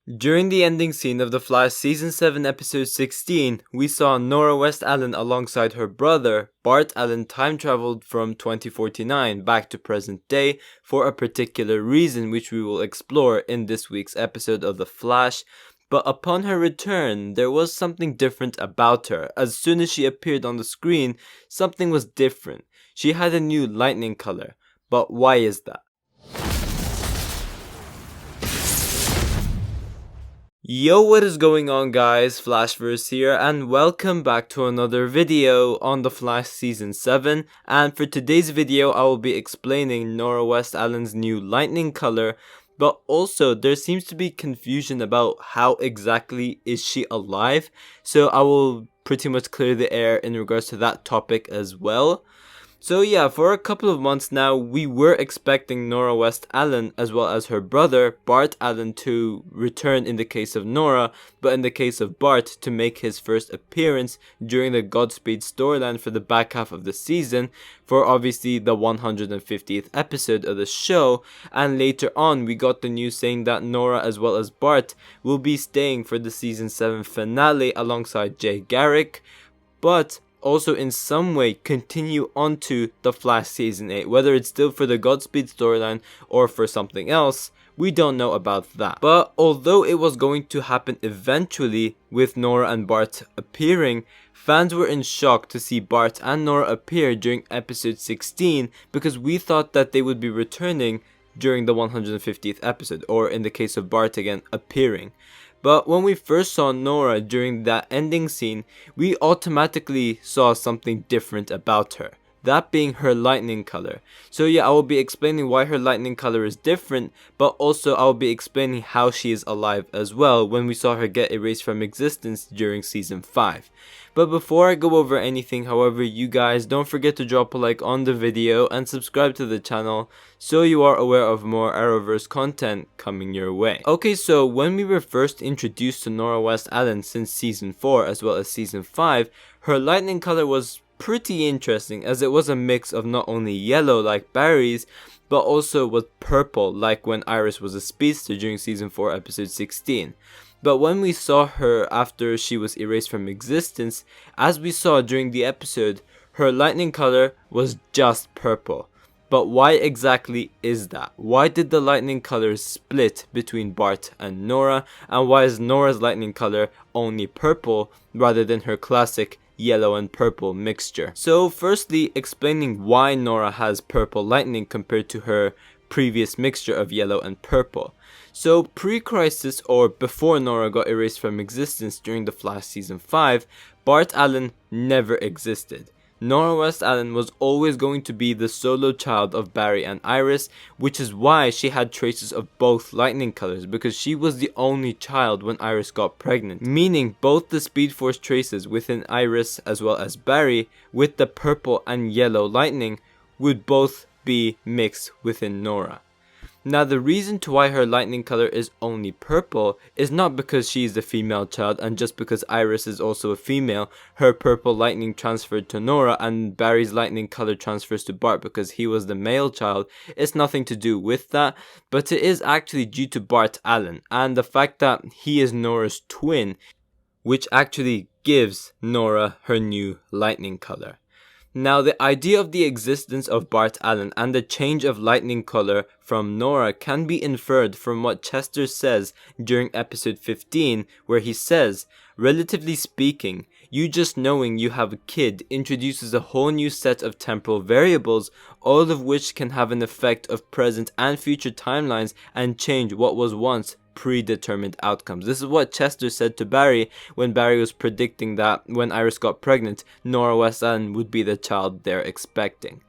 During the ending scene of The Flash Season 7 Episode 16, we saw Nora West Allen alongside her brother, Bart Allen, time traveled from 2049 back to present day for a particular reason which we will explore in this week's episode of The Flash. But upon her return, there was something different about her. As soon as she appeared on the screen, something was different. She had a new lightning color. But why is that? Yo, what is going on guys, Flashverse here, and welcome back to another video on The Flash Season 7, and for today's video I will be explaining Nora West Allen's new lightning color, but also there seems to be confusion about how exactly is she alive, so I will pretty much clear the air in regards to that topic as well. So yeah, for a couple of months now, we were expecting Nora West Allen as well as her brother, Bart Allen, to return in the case of Nora, but in the case of Bart, to make his first appearance during the Godspeed storyline for the back half of the season, for obviously the 150th episode of the show, and later on we got the news saying that Nora as well as Bart will be staying for the Season 7 finale alongside Garrick, but also in some way continue onto The Flash Season 8, whether it's still for the Godspeed storyline or for something else, we don't know about that. But although it was going to happen eventually with Nora and Bart appearing, fans were in shock to see Bart and Nora appear during episode 16 because we thought that they would be returning during the 150th episode, or in the case of Bart again, appearing. But when we first saw Nora during that ending scene, we automatically saw something different about her. That being her lightning color. So yeah, I will be explaining why her lightning color is different, but also I will be explaining how she is alive as well when we saw her get erased from existence during Season 5. But before I go over anything, however, you guys don't forget to drop a like on the video and subscribe to the channel so you are aware of more Arrowverse content coming your way. Okay, so when we were first introduced to Nora West Allen since Season 4 as well as Season 5, her lightning color was pretty interesting as it was a mix of not only yellow like Barry's, but also was purple like when Iris was a speedster during Season 4 episode 16. But when we saw her after she was erased from existence, as we saw during the episode, her lightning color was just purple. But why exactly is that? Why did the lightning colors split between Bart and Nora? And why is Nora's lightning color only purple rather than her classic yellow and purple mixture? So firstly, explaining why Nora has purple lightning compared to her previous mixture of yellow and purple. So pre-crisis, or before Nora got erased from existence during The Flash Season 5, Bart Allen never existed. Nora West Allen was always going to be the solo child of Barry and Iris, which is why she had traces of both lightning colors, because she was the only child when Iris got pregnant, meaning both the Speed Force traces within Iris as well as Barry with the purple and yellow lightning would both be mixed within Nora. Now the reason to why her lightning color is only purple is not because she is the female child and just because Iris is also a female, her purple lightning transferred to Nora and Barry's lightning color transfers to Bart because he was the male child. It's nothing to do with that, but it is actually due to Bart Allen and the fact that he is Nora's twin, which actually gives Nora her new lightning color. Now, the idea of the existence of Bart Allen and the change of lightning color from Nora can be inferred from what Chester says during episode 15, where he says, "Relatively speaking, you just knowing you have a kid introduces a whole new set of temporal variables, all of which can have an effect of present and future timelines and change what was once predetermined outcomes." This is what Chester said to Barry when Barry was predicting that when Iris got pregnant, Nora West Allen would be the child they're expecting.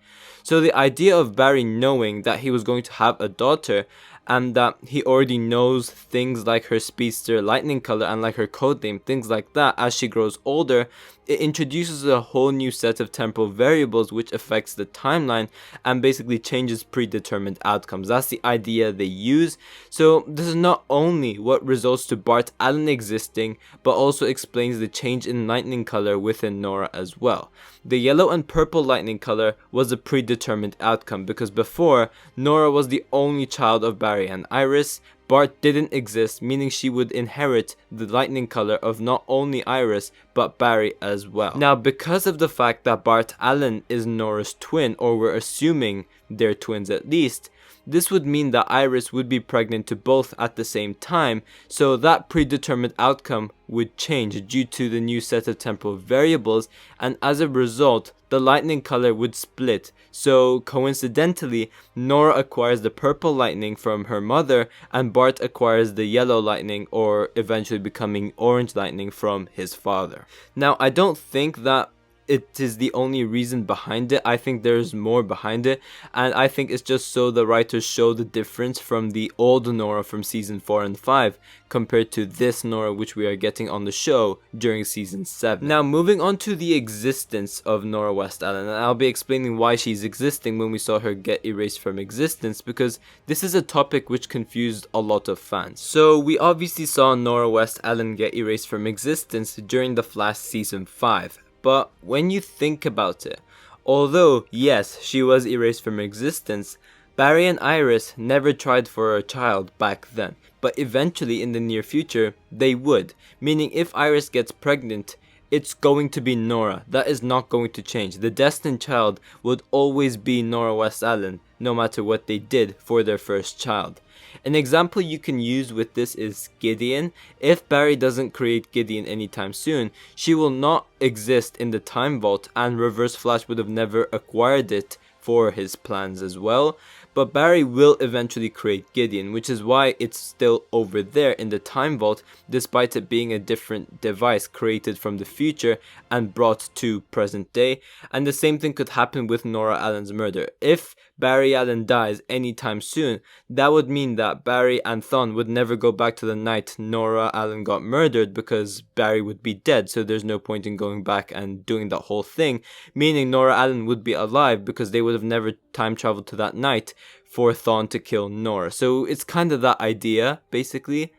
So the idea of Barry knowing that he was going to have a daughter and that he already knows things like her speedster lightning color and like her codename, things like that, as she grows older, it introduces a whole new set of temporal variables which affects the timeline and basically changes predetermined outcomes. That's the idea they use. So this is not only what results to Bart Allen existing, but also explains the change in lightning color within Nora as well. The yellow and purple lightning color was a predetermined outcome because before, Nora was the only child of Barry and Iris, Bart didn't exist, meaning she would inherit the lightning color of not only Iris, but Barry as well. Now, because of the fact that Bart Allen is Nora's twin, or we're assuming they're twins at least, this would mean that Iris would be pregnant to both at the same time, so that predetermined outcome would change due to the new set of temporal variables, and as a result, the lightning color would split. So coincidentally, Nora acquires the purple lightning from her mother, and Bart acquires the yellow lightning, or eventually becoming orange lightning, from his father. Now, I don't think that it is the only reason behind it. I think there's more behind it, and I think it's just so the writers show the difference from the old Nora from season 4 and 5 compared to this Nora which we are getting on the show during season 7. Now, moving on to the existence of Nora West Allen, and I'll be explaining why she's existing when we saw her get erased from existence, because this is a topic which confused a lot of fans. So we obviously saw Nora West Allen get erased from existence during The Flash season 5. But when you think about it, although yes, she was erased from existence, Barry and Iris never tried for a child back then. But eventually in the near future, they would. Meaning if Iris gets pregnant, it's going to be Nora. That is not going to change. The destined child would always be Nora West Allen, no matter what they did for their first child. An example you can use with this is Gideon. If Barry doesn't create Gideon anytime soon, she will not exist in the time vault, and Reverse Flash would have never acquired it for his plans as well. But Barry will eventually create Gideon, which is why it's still over there in the time vault, despite it being a different device created from the future and brought to present day. And the same thing could happen with Nora Allen's murder. If Barry Allen dies anytime soon, that would mean that Barry and Thawne would never go back to the night Nora Allen got murdered, because Barry would be dead, so there's no point in going back and doing that whole thing, meaning Nora Allen would be alive because they would have never time traveled to that night for Thawne to kill Nora. So it's kind of that idea, basically.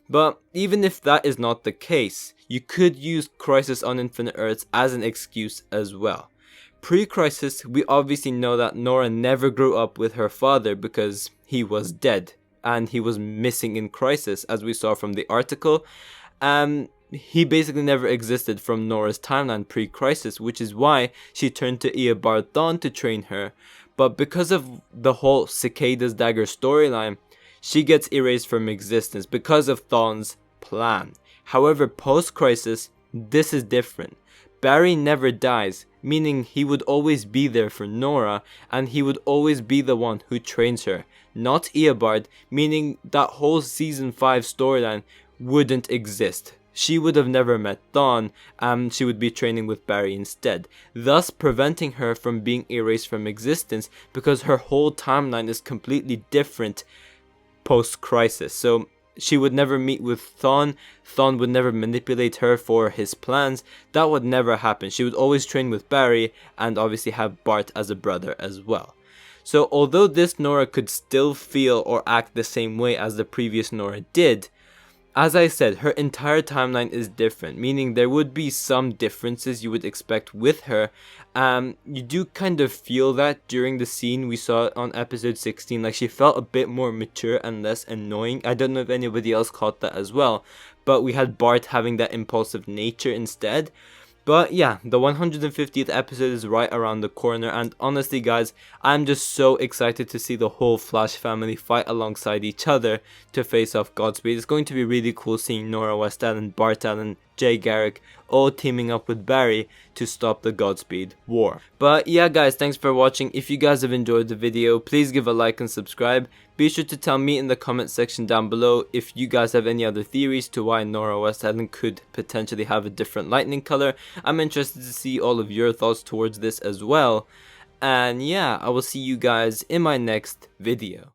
But even if that is not the case, you could use Crisis on Infinite Earths as an excuse as well. Pre-Crisis, we obviously know that Nora never grew up with her father because he was dead, and he was missing in Crisis, as we saw from the article. He basically never existed from Nora's timeline pre-Crisis, which is why she turned to Eobard Thawne to train her. But because of the whole Cicada's Dagger storyline, she gets erased from existence because of Thawne's plan. However, post-Crisis, this is different. Barry never dies, meaning he would always be there for Nora, and he would always be the one who trains her, not Eobard, meaning that whole season 5 storyline wouldn't exist. She would have never met Thawne, and she would be training with Barry instead, thus preventing her from being erased from existence, because her whole timeline is completely different post-Crisis. So she would never meet with Thawne would never manipulate her for his plans. That would never happen. She would always train with Barry, and obviously have Bart as a brother as well. So although this Nora could still feel or act the same way as the previous Nora did, as I said, her entire timeline is different, meaning there would be some differences you would expect with her. You do kind of feel that during the scene we saw on episode 16, like she felt a bit more mature and less annoying. I don't know if anybody else caught that as well, but we had Bart having that impulsive nature instead. But yeah, the 150th episode is right around the corner, and honestly guys, I'm just so excited to see the whole Flash family fight alongside each other to face off Godspeed. It's going to be really cool seeing Nora West Allen, Bart Allen, Jay Garrick all teaming up with Barry to stop the Godspeed war. But yeah guys, thanks for watching. If you guys have enjoyed the video, please give a like and subscribe. Be sure to tell me in the comment section down below if you guys have any other theories to why Nora West Allen could potentially have a different lightning color. I'm interested to see all of your thoughts towards this as well. And yeah, I will see you guys in my next video.